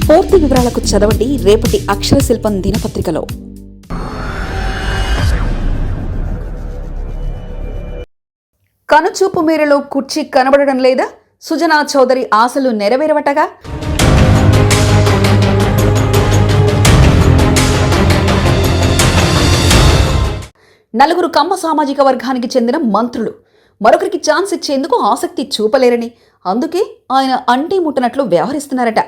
పూర్తి వివరాలకు చదవండి రేపటి అక్షర శిల్పం దినపత్రికలో. కనుచూపు మేరలో కుర్చీ కనబడడం లేదా? సుజనా చౌదరి ఆశలు నెరవేరవటగా? నలుగురు కమ్మ సామాజిక వర్గానికి చెందిన మంత్రులు మరొకరికి ఛాన్స్ ఇచ్చేందుకు ఆసక్తి చూపలేరని, అందుకే ఆయన అంటీ ముట్టనట్లు వ్యవహరిస్తున్నారట.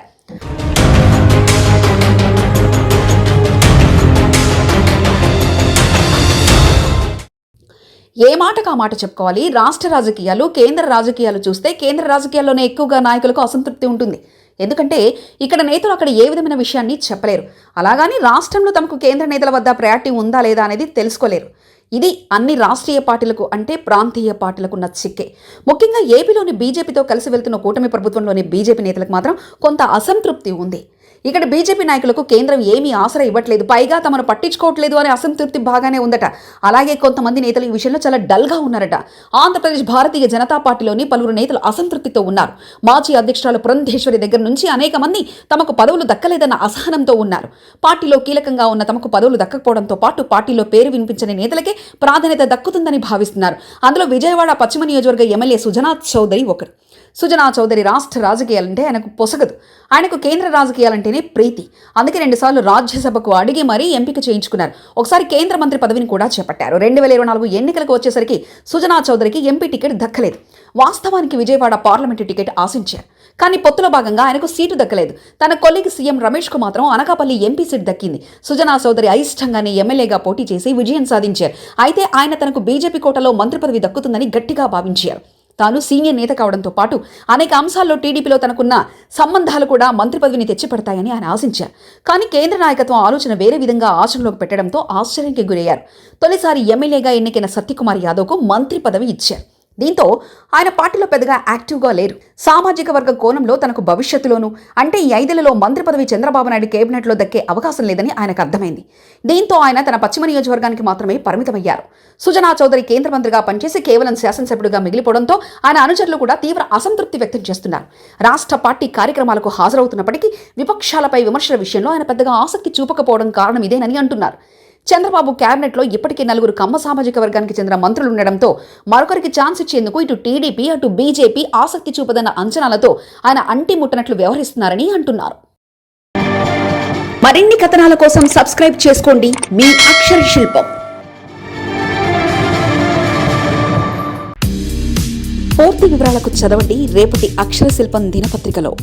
ఏ మాటకు ఆ మాట చెప్పుకోవాలి. రాష్ట్ర రాజకీయాలు, కేంద్ర రాజకీయాలు చూస్తే కేంద్ర రాజకీయాల్లోనే ఎక్కువగా నాయకులకు అసంతృప్తి ఉంటుంది. ఎందుకంటే ఇక్కడ నేతలు అక్కడ ఏ విధమైన విషయాన్ని చెప్పలేరు. అలాగని రాష్ట్రంలో తమకు కేంద్ర నేతల వద్ద ప్రయారిటీ ఉందా లేదా అనేది తెలుసుకోలేరు. ఇది అన్ని రాష్ట్రీయ పార్టీలకు అంటే ప్రాంతీయ పార్టీలకు ఉన్న చిక్కే. ముఖ్యంగా ఏపీలోని బీజేపీతో కలిసి వెళ్తున్న కూటమి ప్రభుత్వంలోని బీజేపీ నేతలకు మాత్రం కొంత అసంతృప్తి ఉంది. ఇక్కడ బీజేపీ నాయకులకు కేంద్రం ఏమీ ఆసరా ఇవ్వట్లేదు, పైగా తమను పట్టించుకోవట్లేదు అనే అసంతృప్తి బాగానే ఉందట. అలాగే కొంతమంది నేతలు ఈ విషయంలో చాలా డల్గా ఉన్నారట. ఆంధ్రప్రదేశ్ భారతీయ జనతా పార్టీలోని పలువురు నేతలు అసంతృప్తితో ఉన్నారు. మాజీ అధ్యక్షురాలు పురంధేశ్వరి దగ్గర నుంచి అనేక మంది తమకు పదవులు దక్కలేదన్న అసహనంతో ఉన్నారు. పార్టీలో కీలకంగా ఉన్న తమకు పదవులు దక్కకపోవడంతో పాటు పార్టీలో పేరు వినిపించని నేతలకే ప్రాధాన్యత దక్కుతుందని భావిస్తున్నారు. అందులో విజయవాడ పశ్చిమ నియోజకవర్గ ఎమ్మెల్యే సుజనా చౌదరి ఒకరు. సుజనా చౌదరి రాష్ట్ర రాజకీయాలంటే ఆయనకు పొసగదు. ఆయనకు కేంద్ర రాజకీయాలంటేనే ప్రీతి. అందుకే 2 సార్లు రాజ్యసభకు అడిగి మరీ ఎంపిక చేయించుకున్నారు. ఒకసారి కేంద్ర మంత్రి పదవిని కూడా చేపట్టారు. 2024 ఎన్నికలకు వచ్చేసరికి సుజనా చౌదరికి ఎంపీ టికెట్ దక్కలేదు. వాస్తవానికి విజయవాడ పార్లమెంటు టికెట్ ఆశించారు. కానీ పొత్తులో భాగంగా ఆయనకు సీటు దక్కలేదు. తన కొలీగ్ సీఎం రమేష్కు మాత్రం అనకాపల్లి ఎంపీ సీటు దక్కింది. సుజనా చౌదరి అయిష్టంగానే ఎమ్మెల్యేగా పోటీ చేసి విజయం సాధించారు. అయితే ఆయన తనకు బీజేపీ కోటలో మంత్రి పదవి దక్కుతుందని గట్టిగా భావించారు. తాను సీనియర్ నేత కావడంతో పాటు అనేక అంశాల్లో టీడీపీలో తనకున్న సంబంధాలు కూడా మంత్రి పదవిని తెచ్చిపెడతాయని ఆయన ఆశించారు. కానీ కేంద్ర నాయకత్వం ఆలోచన వేరే విధంగా ఆచరణలోకి పెట్టడంతో ఆశ్చర్యానికి గురయ్యారు. తొలిసారి ఎమ్మెల్యేగా ఎన్నికైన సత్యకుమార్ యాదవ్కు మంత్రి పదవి ఇచ్చారు. దీంతో ఆయన పార్టీలో పెద్దగా యాక్టివ్గా లేరు. సామాజిక వర్గ కోణంలో తనకు భవిష్యత్తులోనూ అంటే ఈ 5 ఏళ్లలో మంత్రి పదవి చంద్రబాబు నాయుడు కేబినెట్లో దక్కే అవకాశం లేదని ఆయనకు అర్థమైంది. దీంతో ఆయన తన పశ్చిమ నియోజకవర్గానికి మాత్రమే పరిమితమయ్యారు. సుజనా చౌదరి కేంద్ర మంత్రిగా పనిచేసి కేవలం శాసనసభ్యుడిగా మిగిలిపోవడంతో ఆయన అనుచరులు కూడా తీవ్ర అసంతృప్తి వ్యక్తం చేస్తున్నారు. రాష్ట్ర పార్టీ కార్యక్రమాలకు హాజరవుతున్నప్పటికీ విపక్షాలపై విమర్శల విషయంలో ఆయన పెద్దగా ఆసక్తి చూపకపోవడం కారణం ఇదేనని అంటున్నారు. చంద్రబాబు క్యాబినెట్లో ఇప్పటికే 4 కమ్మ సామాజిక వర్గానికి చెందిన మంత్రులు ఉండడంతో మరొకరికి ఛాన్స్ ఇచ్చేందుకు ఇటు టీడీపీ అటు బీజేపీ ఆసక్తి చూపదన్న అంచనాలతో ఆయన అంటి ముట్టనట్లు వ్యవహరిస్తున్నారని అంటున్నారు. మరిన్ని కథనాల కోసం సబ్స్క్రైబ్ చేసుకోండి మీ అక్షర శిల్పం. పూర్తి వివరాలకు చదవండి రేపటి అక్షర శిల్పం దినపత్రికలో.